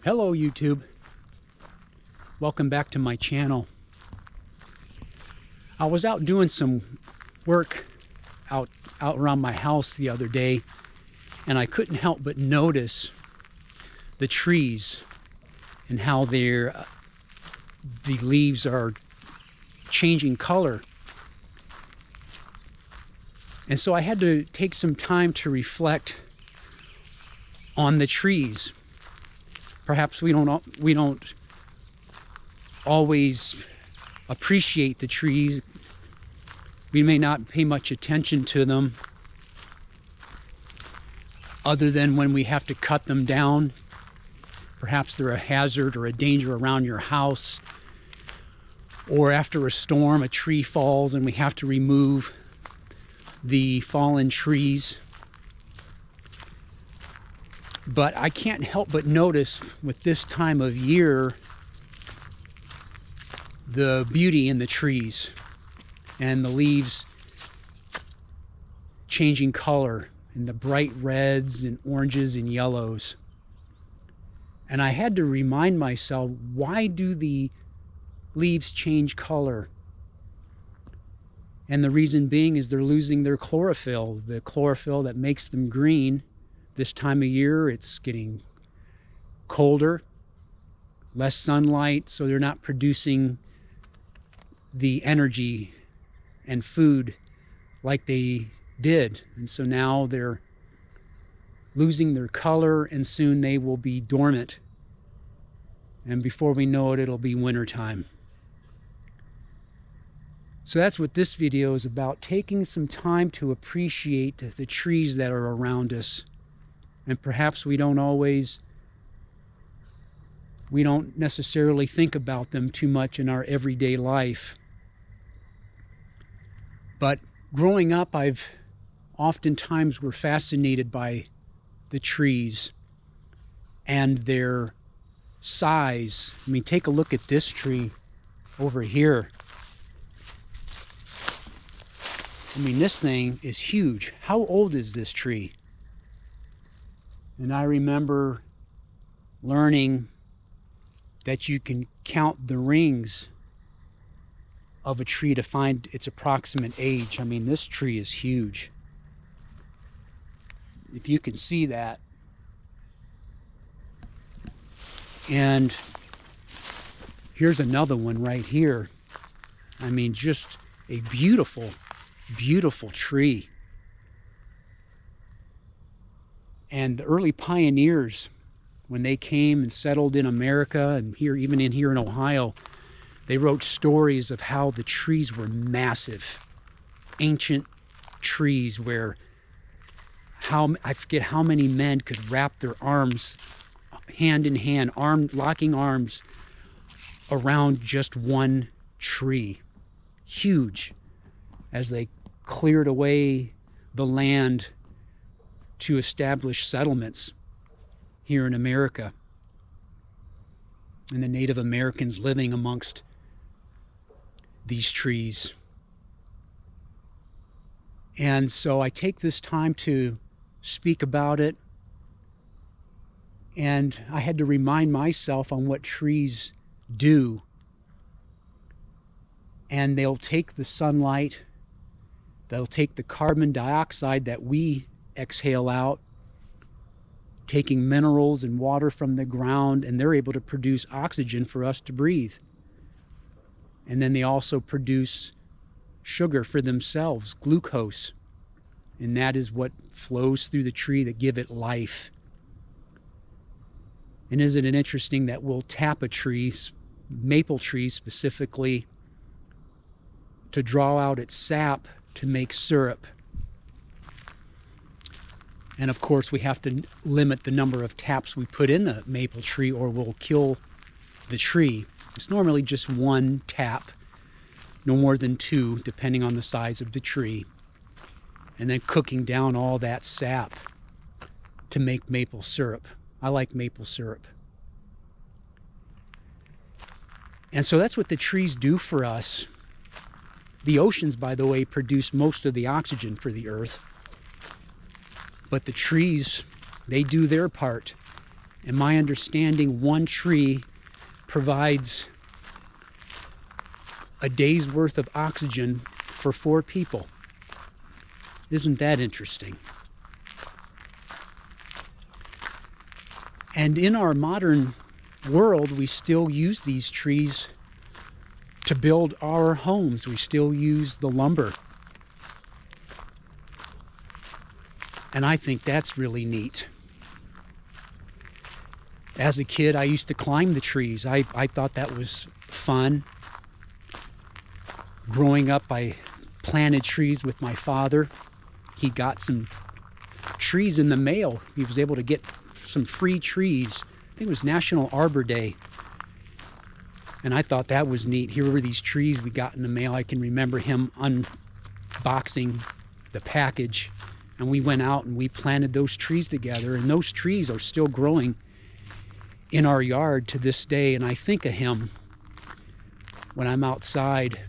Hello YouTube, welcome back to my channel. I was out doing some work out around my house the other day, and I couldn't help but notice the trees and how the leaves are changing color. And so I had to take some time to reflect on the trees. Perhaps we don't always appreciate the trees. We may not pay much attention to them other than when we have to cut them down. Perhaps they're a hazard or a danger around your house, or after a storm, a tree falls and we have to remove the fallen trees. But I can't help but notice with this time of year the beauty in the trees and the leaves changing color in the bright reds and oranges and yellows. And I had to remind myself, why do the leaves change color? And the reason being is they're losing their chlorophyll, the chlorophyll that makes them green. This time of year, it's getting colder, less sunlight, so they're not producing the energy and food like they did. And so now they're losing their color, and soon they will be dormant. And before we know it, it'll be wintertime. So that's what this video is about, taking some time to appreciate the trees that are around us. And perhaps we don't necessarily think about them too much in our everyday life. But growing up, I've oftentimes were fascinated by the trees and their size. I mean, take a look at this tree over here. I mean, this thing is huge. How old is this tree? And I remember learning that you can count the rings of a tree to find its approximate age. I mean, this tree is huge. If you can see that. And here's another one right here. I mean, just a beautiful, beautiful tree. And the early pioneers, when they came and settled in America and even here in Ohio, they wrote stories of how the trees were massive, ancient trees where I forget how many men could wrap their arms hand in hand, locking arms around just one tree. Huge, as they cleared away the land to establish settlements here in America, and the Native Americans living amongst these trees. And so I take this time to speak about it, and I had to remind myself on what trees do. And they'll take the sunlight, they'll take the carbon dioxide that we exhale out, taking minerals and water from the ground, and they're able to produce oxygen for us to breathe. And then they also produce sugar for themselves, glucose, and that is what flows through the tree that give it life. And isn't it interesting that we'll tap a tree, maple tree specifically, to draw out its sap to make syrup. And of course, we have to limit the number of taps we put in the maple tree or we'll kill the tree. It's normally just one tap, no more than two, depending on the size of the tree. And then cooking down all that sap to make maple syrup. I like maple syrup. And so that's what the trees do for us. The oceans, by the way, produce most of the oxygen for the earth. But the trees, they do their part In my understanding, one tree provides a day's worth of oxygen for 4 people. Isn't that interesting? And in our modern world, we still use these trees to build our homes. We still use the lumber. And I think that's really neat. As a kid, I used to climb the trees. I thought that was fun. Growing up, I planted trees with my father. He got some trees in the mail. He was able to get some free trees. I think it was National Arbor Day. And I thought that was neat. Here were these trees we got in the mail. I can remember him unboxing the package. And we went out and we planted those trees together. And those trees are still growing in our yard to this day. And I think of him when I'm outside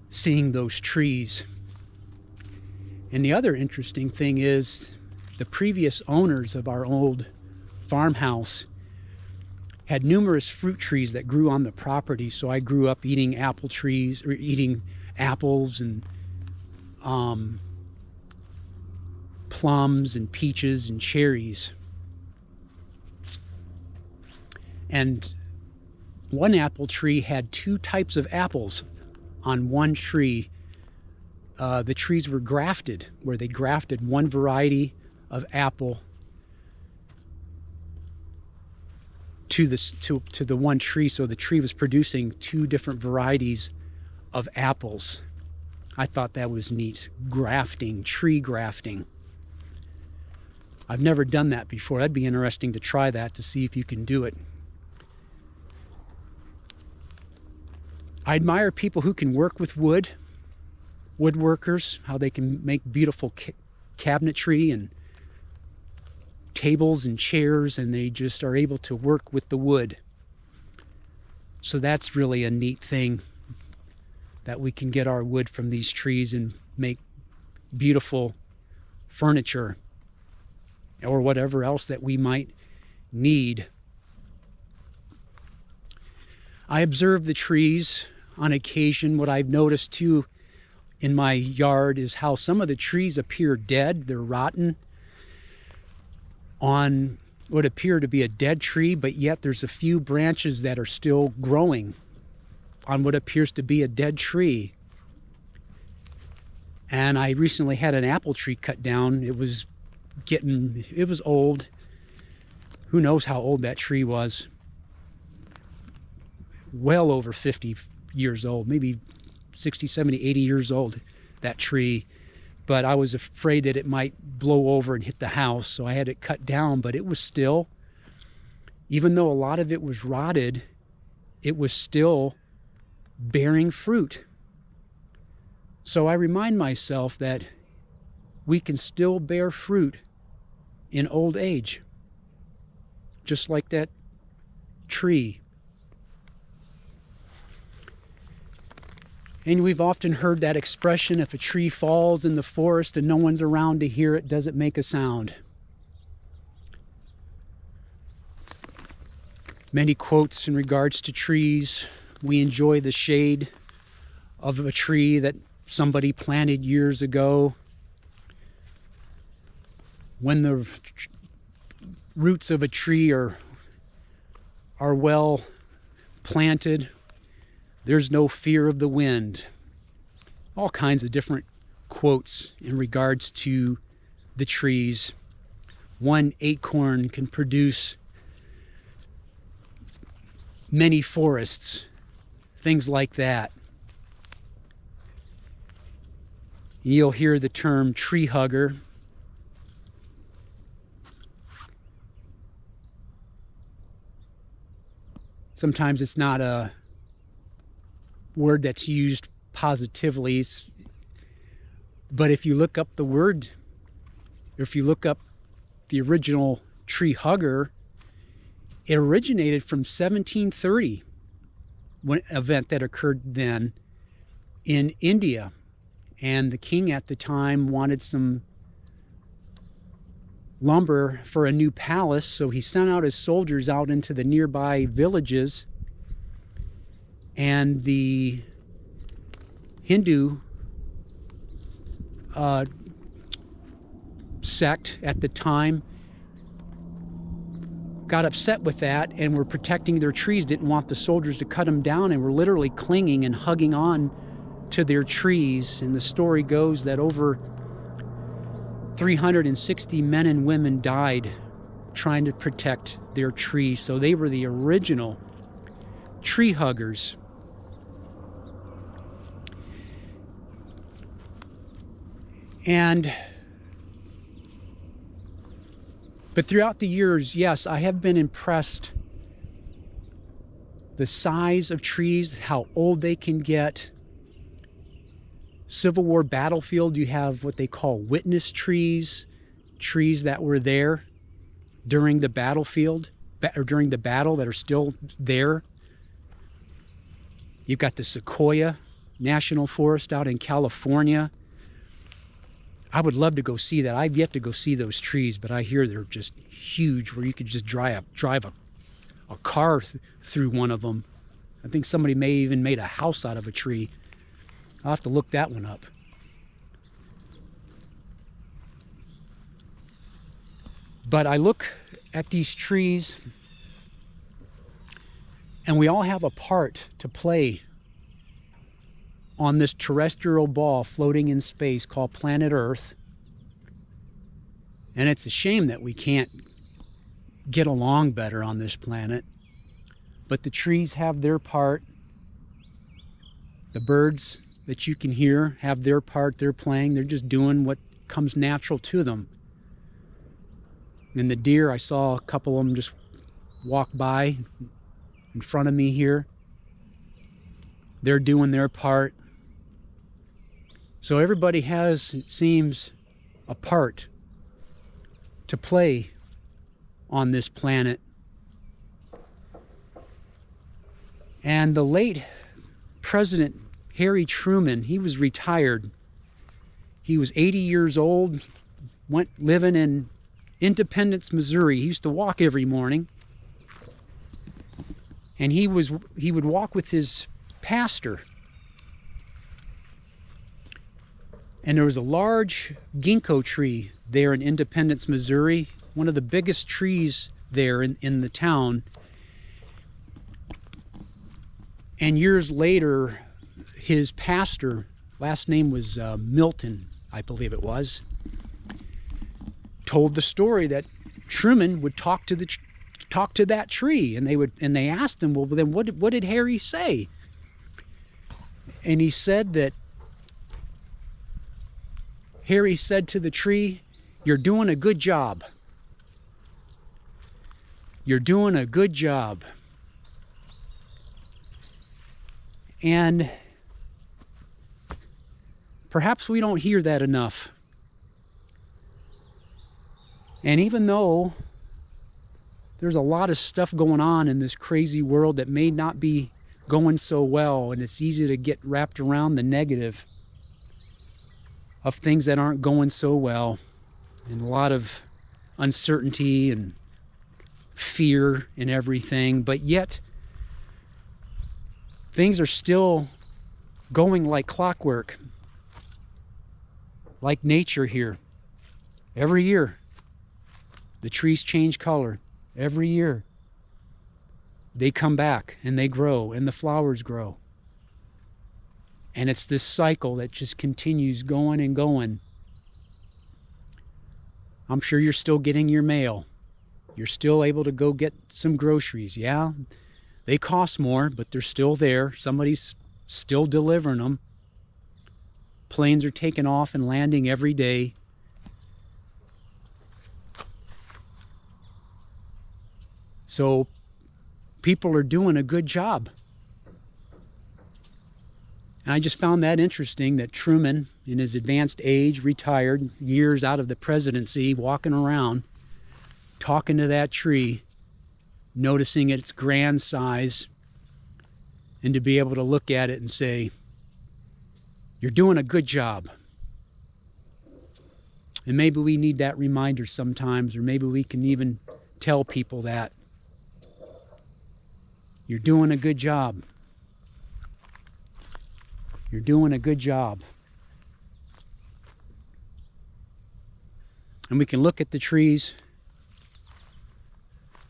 seeing those trees. And the other interesting thing is the previous owners of our old farmhouse had numerous fruit trees that grew on the property. So I grew up eating apple trees, or eating apples and plums and peaches and cherries. And one apple tree had 2 types of apples on one tree. The trees were grafted, where they grafted one variety of apple to the one tree, so the tree was producing 2 different varieties of apples. I thought that was neat. Grafting, tree grafting. I've never done that before. That'd be interesting to try that, to see if you can do it. I admire people who can work with wood, woodworkers, how they can make beautiful cabinetry and tables and chairs, and they just are able to work with the wood. So that's really a neat thing, that we can get our wood from these trees and make beautiful furniture or whatever else that we might need. I observe the trees on occasion. What I've noticed too in my yard is how some of the trees appear dead. They're rotten on what appear to be a dead tree, but yet there's a few branches that are still growing on what appears to be a dead tree. And I recently had an apple tree cut down. It was old. Who knows how old that tree was? Well over 50 years old, maybe 60, 70, 80 years old, that tree. But I was afraid that it might blow over and hit the house, so I had it cut down. But it was still, even though a lot of it was rotted, it was still bearing fruit. So I remind myself that we can still bear fruit in old age, just like that tree. And we've often heard that expression, if a tree falls in the forest and no one's around to hear it, does it make a sound? Many quotes in regards to trees. We enjoy the shade of a tree that somebody planted years ago. When the roots of a tree are well planted, there's no fear of the wind. All kinds of different quotes in regards to the trees. One acorn can produce many forests, things like that. You'll hear the term tree hugger. Sometimes it's not a word that's used positively, but if you look up the word, or if you look up the original tree hugger, it originated from 1730, an event that occurred then in India. And the king at the time wanted some lumber for a new palace, so he sent out his soldiers out into the nearby villages, and the Hindu sect at the time got upset with that and were protecting their trees, didn't want the soldiers to cut them down, and were literally clinging and hugging on to their trees. And the story goes that over 360 men and women died trying to protect their trees. So they were the original tree huggers. But throughout the years, yes, I have been impressed. The size of trees, how old they can get. Civil War battlefield, you have what they call witness trees, trees that were there during the battlefield, or during the battle, that are still there. You've got the Sequoia National Forest out in California. I would love to go see that. I've yet to go see those trees, but I hear they're just huge, where you could just drive a car through one of them. I think somebody may even made a house out of a tree. I'll have to look that one up. But I look at these trees, and we all have a part to play on this terrestrial ball floating in space called planet Earth. And it's a shame that we can't get along better on this planet. But the trees have their part. The birds that you can hear have their part. They're playing. They're just doing what comes natural to them. And the deer, I saw a couple of them just walk by in front of me here. They're doing their part. So everybody has, it seems, a part to play on this planet. And the late President Harry Truman, he was retired. He was 80 years old, went living in Independence, Missouri. He used to walk every morning. And he would walk with his pastor. And there was a large ginkgo tree there in Independence, Missouri, one of the biggest trees there in the town. And years later, his pastor, last name was Milton, I believe it was, told the story that Truman would talk to that tree, and they asked him, well, then what did Harry say? And he said that Harry said to the tree, "You're doing a good job. You're doing a good job." And perhaps we don't hear that enough. And even though there's a lot of stuff going on in this crazy world that may not be going so well, and it's easy to get wrapped around the negative of things that aren't going so well, and a lot of uncertainty and fear and everything, but yet things are still going like clockwork, like nature here. Every year, the trees change color. Every year, they come back and they grow and the flowers grow. And it's this cycle that just continues going and going. I'm sure you're still getting your mail. You're still able to go get some groceries. Yeah, they cost more, but they're still there. Somebody's still delivering them. Planes are taking off and landing every day. So people are doing a good job. And I just found that interesting that Truman, in his advanced age, retired, years out of the presidency, walking around, talking to that tree, noticing its grand size, and to be able to look at it and say, "You're doing a good job." And maybe we need that reminder sometimes, or maybe we can even tell people that you're doing a good job. You're doing a good job. And we can look at the trees,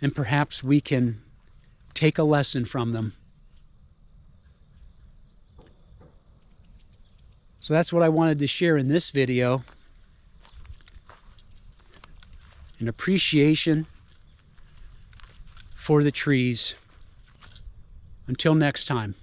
and perhaps we can take a lesson from them. So that's what I wanted to share in this video. An appreciation for the trees. Until next time.